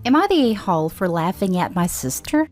Am I the a-hole for laughing at my sister?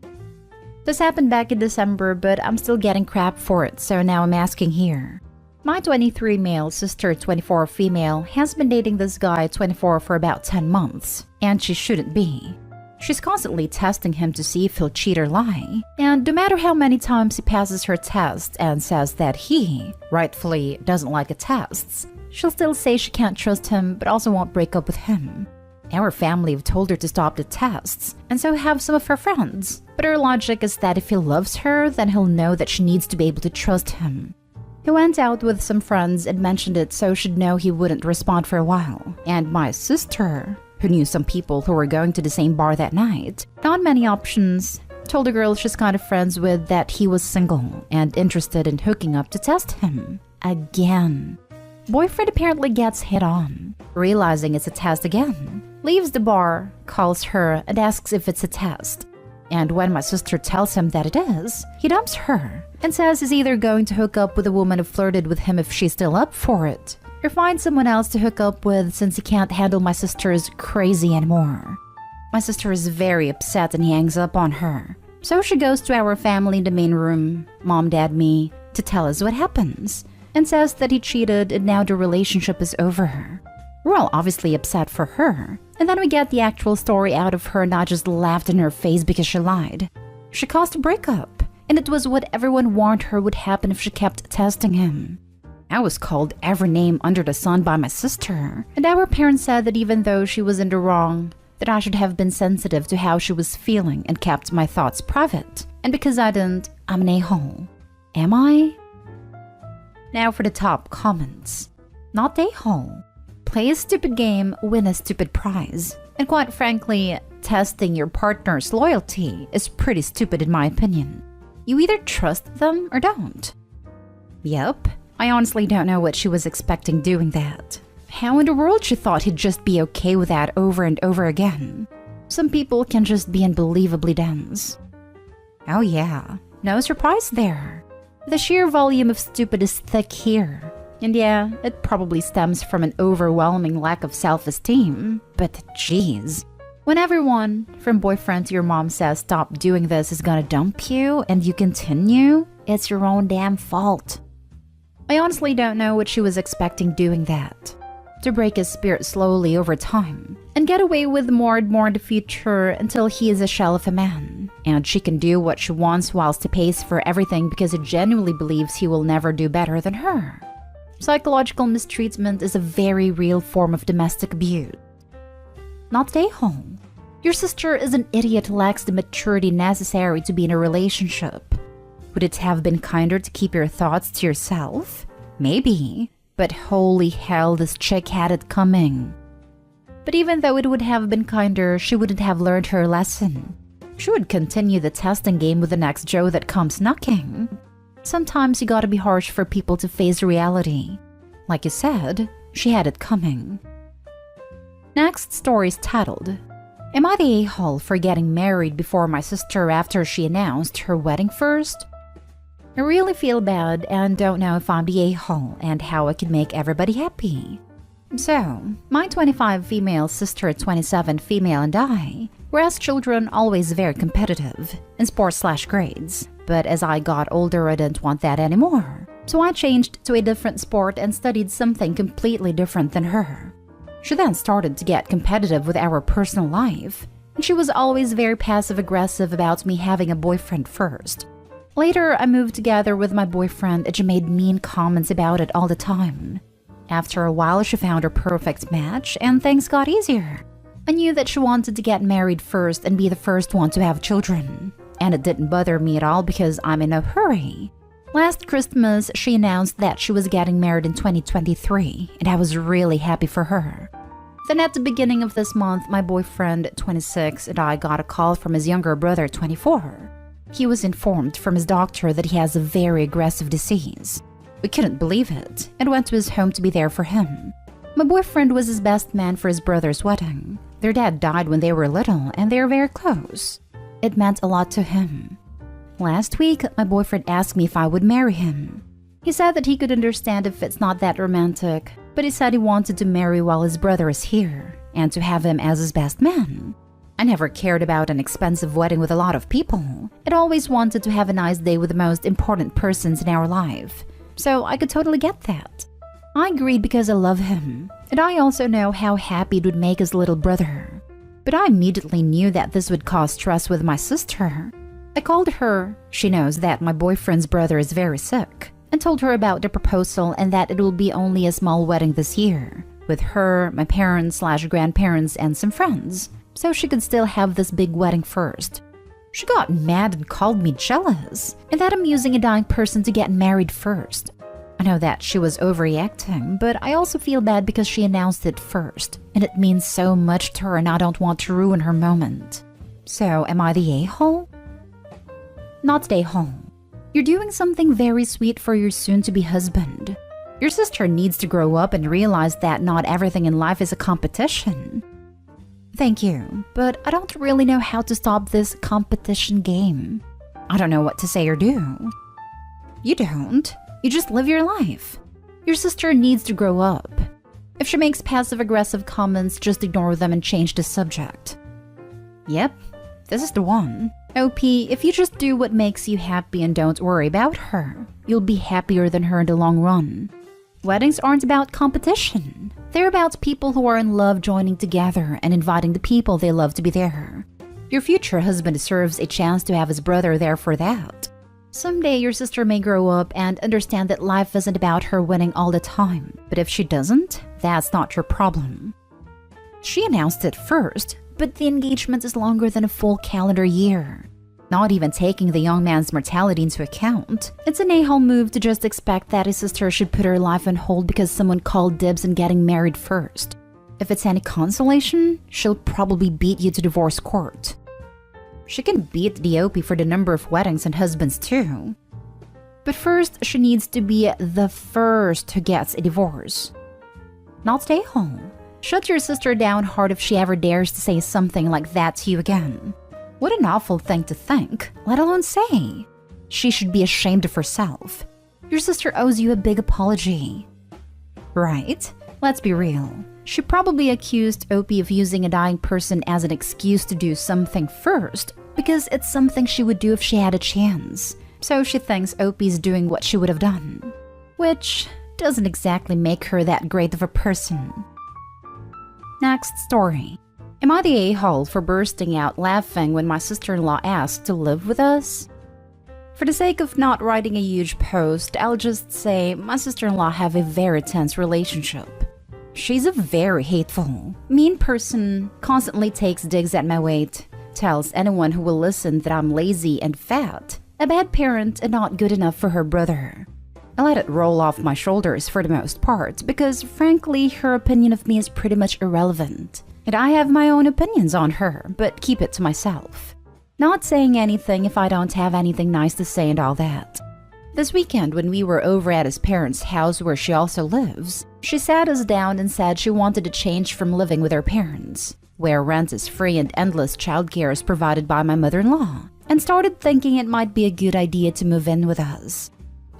This happened back in December, but I'm still getting crap for it, so now I'm asking here. My 23 male sister, 24 female, has been dating this guy, 24, for about 10 months, and she shouldn't be. She's constantly testing him to see if he'll cheat or lie, and no matter how many times he passes her test and says that he, rightfully, doesn't like the tests, she'll still say she can't trust him but also won't break up with him. Our family have told her to stop the tests, and so have some of her friends, but her logic is that if he loves her, then he'll know that she needs to be able to trust him. He went out with some friends and mentioned it so she'd know he wouldn't respond for a while, and my sister, who knew some people who were going to the same bar that night, not many options, told a girl she's kind of friends with that he was single and interested in hooking up to test him. Again. Boyfriend apparently gets hit on, realizing it's a test again, leaves the bar, calls her, and asks if it's a test. And when my sister tells him that it is, he dumps her and says he's either going to hook up with a woman who flirted with him if she's still up for it, or find someone else to hook up with since he can't handle my sister's crazy anymore. My sister is very upset and he hangs up on her. So she goes to our family in the main room, mom, dad, me, to tell us what happens, and says that he cheated and now the relationship is over. We're all obviously upset for her, and then we get the actual story out of her, not just laughed in her face because she lied. She caused a breakup, and it was what everyone warned her would happen if she kept testing him. I was called every name under the sun by my sister, and our parents said that even though she was in the wrong, that I should have been sensitive to how she was feeling and kept my thoughts private. And because I didn't, I'm an a-hole. Am I? Now for the top comments. Not a-hole. Play a stupid game, win a stupid prize. And quite frankly, testing your partner's loyalty is pretty stupid in my opinion. You either trust them or don't. Yep, I honestly don't know what she was expecting doing that. How in the world she thought he'd just be okay with that over and over again. Some people can just be unbelievably dense. Oh yeah, no surprise there. The sheer volume of stupid is thick here. And yeah, it probably stems from an overwhelming lack of self-esteem. But geez. When everyone, from boyfriend to your mom, says stop doing this is gonna dump you and you continue, it's your own damn fault. I honestly don't know what she was expecting doing that. To break his spirit slowly over time and get away with more and more in the future until he is a shell of a man. And she can do what she wants whilst he pays for everything because he genuinely believes he will never do better than her. Psychological mistreatment is a very real form of domestic abuse. Not a-hole. Your sister is an idiot who lacks the maturity necessary to be in a relationship. Would it have been kinder to keep your thoughts to yourself? Maybe. But holy hell, this chick had it coming. But even though it would have been kinder, she wouldn't have learned her lesson. She would continue the testing game with the next Joe that comes knocking. Sometimes you gotta be harsh for people to face reality. Like you said, she had it coming. Next story is titled, Am I the a-hole for getting married before my sister after she announced her wedding first? I really feel bad and don't know if I'm the a-hole and how I can make everybody happy. So, my 25 female sister, 27 female, and I were as children always very competitive in sports/grades. But as I got older, I didn't want that anymore. So I changed to a different sport and studied something completely different than her. She then started to get competitive with our personal life, and she was always very passive-aggressive about me having a boyfriend first. Later, I moved together with my boyfriend and she made mean comments about it all the time. After a while, she found her perfect match and things got easier. I knew that she wanted to get married first and be the first one to have children. And it didn't bother me at all because I'm in no hurry. Last Christmas, she announced that she was getting married in 2023, and I was really happy for her. Then at the beginning of this month, my boyfriend, 26, and I got a call from his younger brother, 24. He was informed from his doctor that he has a very aggressive disease. We couldn't believe it, and went to his home to be there for him. My boyfriend was his best man for his brother's wedding. Their dad died when they were little, and they were very close. It meant a lot to him. Last week, my boyfriend asked me if I would marry him. He said that he could understand if it's not that romantic, but he said he wanted to marry while his brother is here, and to have him as his best man. I never cared about an expensive wedding with a lot of people. I'd always wanted to have a nice day with the most important persons in our life. So I could totally get that. I agreed because I love him, and I also know how happy it would make his little brother. But I immediately knew that this would cause stress with my sister. I called her. She knows that my boyfriend's brother is very sick, and told her about the proposal and that it will be only a small wedding this year, with her, my parents/grandparents, and some friends, so she could still have this big wedding first. She got mad and called me jealous, and that I'm using a dying person to get married first. I know that she was overreacting, but I also feel bad because she announced it first, and it means so much to her and I don't want to ruin her moment. So, am I the a-hole? Not the a-hole. You're doing something very sweet for your soon-to-be husband. Your sister needs to grow up and realize that not everything in life is a competition. Thank you, but I don't really know how to stop this competition game. I don't know what to say or do. You don't. You just live your life. Your sister needs to grow up. If she makes passive-aggressive comments, just ignore them and change the subject. Yep, this is the one. OP, if you just do what makes you happy and don't worry about her, you'll be happier than her in the long run. Weddings aren't about competition. They're about people who are in love joining together and inviting the people they love to be there. Your future husband deserves a chance to have his brother there for that. Someday your sister may grow up and understand that life isn't about her winning all the time. But if she doesn't, that's not your problem. She announced it first, but the engagement is longer than a full calendar year. Not even taking the young man's mortality into account, it's an a-hole move to just expect that his sister should put her life on hold because someone called dibs on getting married first. If it's any consolation, she'll probably beat you to divorce court. She can beat the OP for the number of weddings and husbands too. But first, she needs to be the first who gets a divorce. Not stay home. Shut your sister down hard if she ever dares to say something like that to you again. What an awful thing to think, let alone say. She should be ashamed of herself. Your sister owes you a big apology. Right? Let's be real. She probably accused OP of using a dying person as an excuse to do something first, because it's something she would do if she had a chance. So she thinks OP's doing what she would have done. Which doesn't exactly make her that great of a person. Next story. Am I the a-hole for bursting out laughing when my sister-in-law asked to live with us? For the sake of not writing a huge post, I'll just say my sister-in-law have a very tense relationship. She's a very hateful, mean person, constantly takes digs at my weight, tells anyone who will listen that I'm lazy and fat, a bad parent and not good enough for her brother. I let it roll off my shoulders for the most part because, frankly, her opinion of me is pretty much irrelevant. And I have my own opinions on her, but keep it to myself. Not saying anything if I don't have anything nice to say and all that. This weekend, when we were over at his parents' house where she also lives, she sat us down and said she wanted to change from living with her parents, where rent is free and endless childcare is provided by my mother-in-law, and started thinking it might be a good idea to move in with us.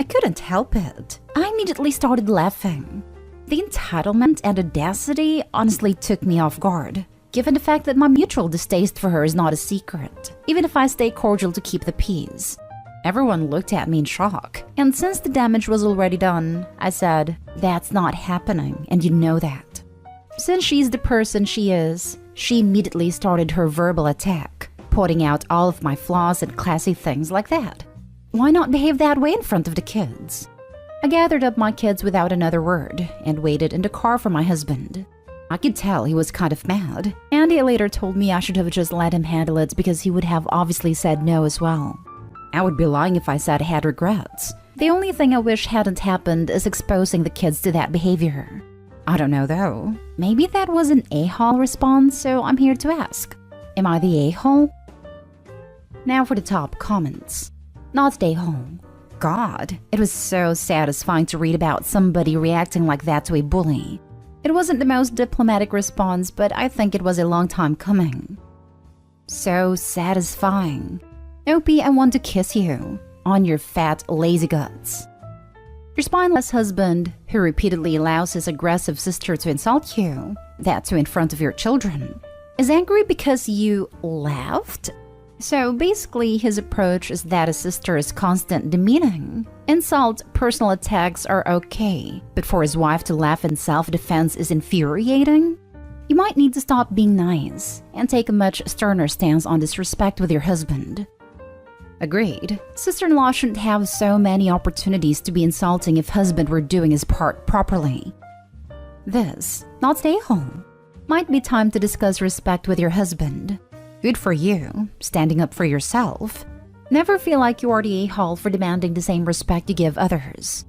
I couldn't help it. I immediately started laughing. The entitlement and audacity honestly took me off guard, given the fact that my mutual distaste for her is not a secret, even if I stay cordial to keep the peace. Everyone looked at me in shock, and since the damage was already done, I said, "That's not happening, and you know that." Since she's the person she is, she immediately started her verbal attack, pointing out all of my flaws and classy things like that. Why not behave that way in front of the kids? I gathered up my kids without another word and waited in the car for my husband. I could tell he was kind of mad, and he later told me I should have just let him handle it because he would have obviously said no as well. I would be lying if I said I had regrets. The only thing I wish hadn't happened is exposing the kids to that behavior. I don't know though. Maybe that was an a-hole response, so I'm here to ask. Am I the a-hole? Now for the top comments. Not the a-hole. God, it was so satisfying to read about somebody reacting like that to a bully. It wasn't the most diplomatic response, but I think it was a long time coming. So satisfying. OP, I want to kiss you. On your fat, lazy guts. Your spineless husband, who repeatedly allows his aggressive sister to insult you, that too in front of your children. is angry because you laughed? So basically, his approach is that his sister is constant demeaning. Insult, personal attacks are okay, but for his wife to laugh in self-defense is infuriating? You might need to stop being nice and take a much sterner stance on disrespect with your husband. Agreed. Sister-in-law shouldn't have so many opportunities to be insulting if husband were doing his part properly. This, not stay home. Might be time to discuss respect with your husband. Good for you, standing up for yourself. Never feel like you are the a-hole for demanding the same respect you give others.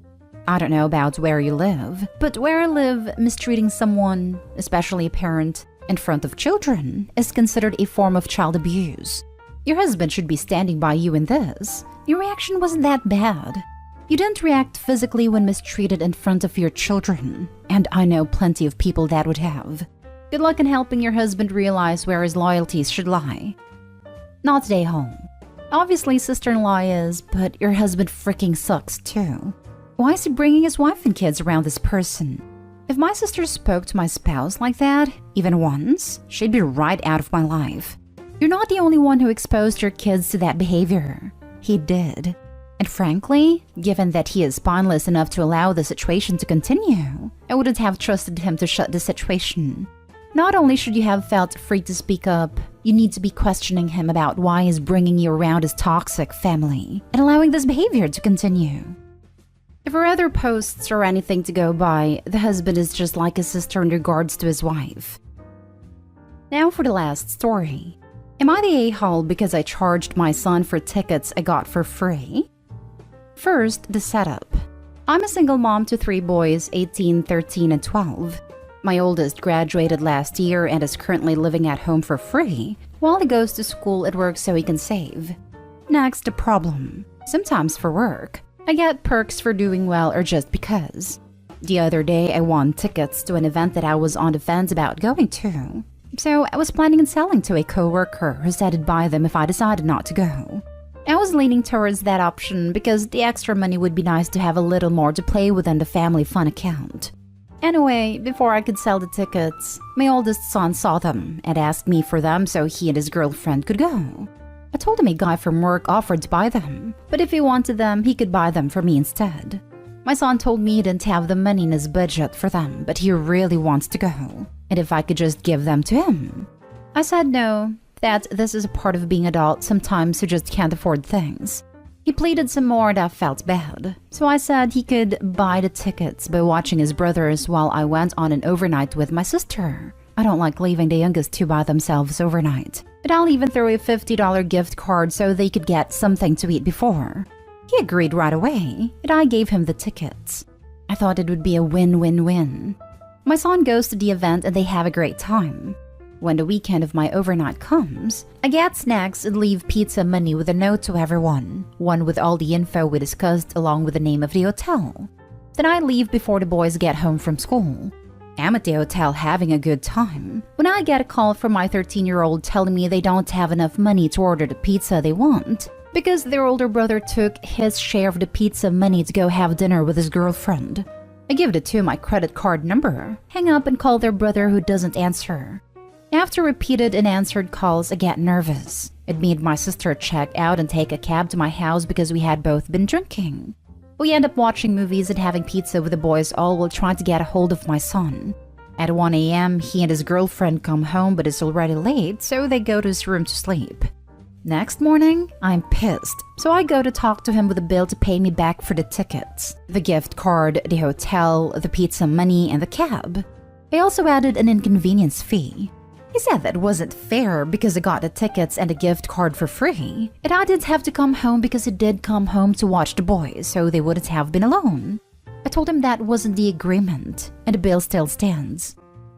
I don't know about where you live, but where I live, mistreating someone, especially a parent, in front of children is considered a form of child abuse. Your husband should be standing by you in this. Your reaction wasn't that bad. You didn't react physically when mistreated in front of your children, and I know plenty of people that would have. Good luck in helping your husband realize where his loyalties should lie. Not stay home. Obviously, sister-in-law is, but your husband freaking sucks too. Why is he bringing his wife and kids around this person? If my sister spoke to my spouse like that, even once, she'd be right out of my life. You're not the only one who exposed your kids to that behavior. He did. And frankly, given that he is spineless enough to allow the situation to continue, I wouldn't have trusted him to shut the situation. Not only should you have felt free to speak up, you need to be questioning him about why he's bringing you around his toxic family and allowing this behavior to continue. If there are other posts or anything to go by, the husband is just like a sister in regards to his wife. Now for the last story. Am I the a-hole because I charged my son for tickets I got for free? First, the setup. I'm a single mom to 3 boys, 18, 13, and 12. My oldest graduated last year and is currently living at home for free, while he goes to school and works so he can save. Next, the problem. Sometimes for work. I get perks for doing well or just because. The other day, I won tickets to an event that I was on the fence about going to. So I was planning on selling to a coworker who said he'd buy them if I decided not to go. I was leaning towards that option because the extra money would be nice to have a little more to play with in the family fun account. Anyway, before I could sell the tickets, my oldest son saw them and asked me for them so he and his girlfriend could go. I told him a guy from work offered to buy them, but if he wanted them, he could buy them for me instead. My son told me he didn't have the money in his budget for them, but he really wants to go, and if I could just give them to him. I said no, that this is a part of being adult, sometimes you just can't afford things. He pleaded some more and I felt bad, so I said he could buy the tickets by watching his brothers while I went on an overnight with my sister. I don't like leaving the youngest two by themselves overnight, but I'll even throw a $50 gift card so they could get something to eat before. He agreed right away, and I gave him the tickets. I thought it would be a win-win-win. My son goes to the event and they have a great time. When the weekend of my overnight comes, I get snacks and leave pizza money with a note to everyone, one with all the info we discussed along with the name of the hotel. Then I leave before the boys get home from school. I'm at the hotel having a good time when I get a call from my 13-year-old telling me they don't have enough money to order the pizza they want because their older brother took his share of the pizza money to go have dinner with his girlfriend. I give the two my credit card number, hang up and call their brother who doesn't answer. After repeated and answered calls, I get nervous. It made my sister check out and take a cab to my house because we had both been drinking. We end up watching movies and having pizza with the boys all while trying to get a hold of my son. At 1 a.m., he and his girlfriend come home but it's already late, so they go to his room to sleep. Next morning, I'm pissed, so I go to talk to him with a bill to pay me back for the tickets, the gift card, the hotel, the pizza money, and the cab. I also added an inconvenience fee. He said that wasn't fair because I got the tickets and a gift card for free, and I didn't have to come home because he did come home to watch the boys, so they wouldn't have been alone. I told him that wasn't the agreement, and the bill still stands.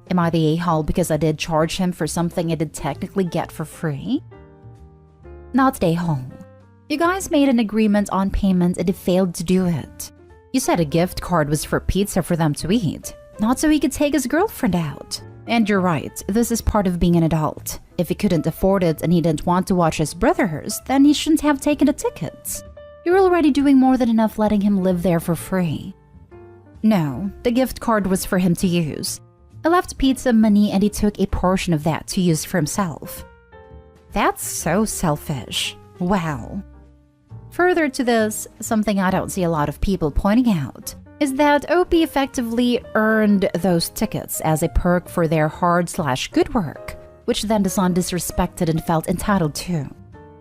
Am I the a-hole because I did charge him for something I did technically get for free? Not the a-hole. You guys made an agreement on payment and he failed to do it. You said a gift card was for pizza for them to eat, not so he could take his girlfriend out. And you're right, this is part of being an adult. If he couldn't afford it and he didn't want to watch his brothers, then he shouldn't have taken the tickets. You're already doing more than enough letting him live there for free. No, the gift card was for him to use. I left pizza money and he took a portion of that to use for himself. That's so selfish. Wow. Further to this, something I don't see a lot of people pointing out is that OP effectively earned those tickets as a perk for their hard/good work, which then the son disrespected and felt entitled to.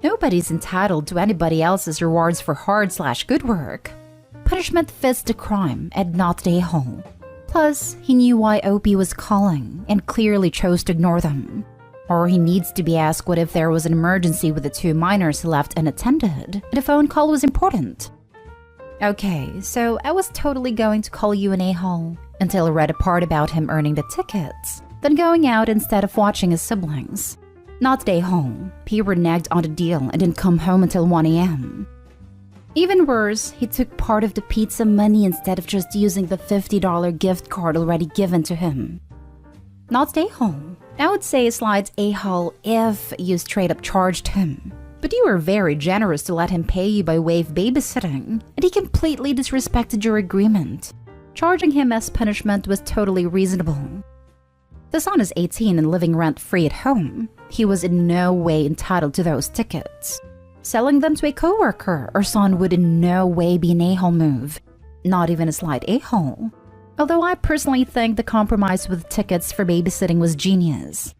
Nobody's entitled to anybody else's rewards for hard/good work. Punishment fits the crime and not the a-hole. Plus, he knew why OP was calling and clearly chose to ignore them. Or he needs to be asked what if there was an emergency with the 2 minors left unattended. The phone call was important. Okay, so I was totally going to call you an a-hole until I read a part about him earning the tickets, then going out instead of watching his siblings. Not the a-hole. He reneged on the deal and didn't come home until 1 a.m. Even worse, he took part of the pizza money instead of just using the $50 gift card already given to him. Not the a-hole. I would say a slight a-hole if you straight up charged him. But you were very generous to let him pay you by way of babysitting, and he completely disrespected your agreement. Charging him as punishment was totally reasonable. The son is 18 and living rent-free at home. He was in no way entitled to those tickets. Selling them to a coworker or son would in no way be an a-hole move, not even a slight a-hole. Although I personally think the compromise with tickets for babysitting was genius.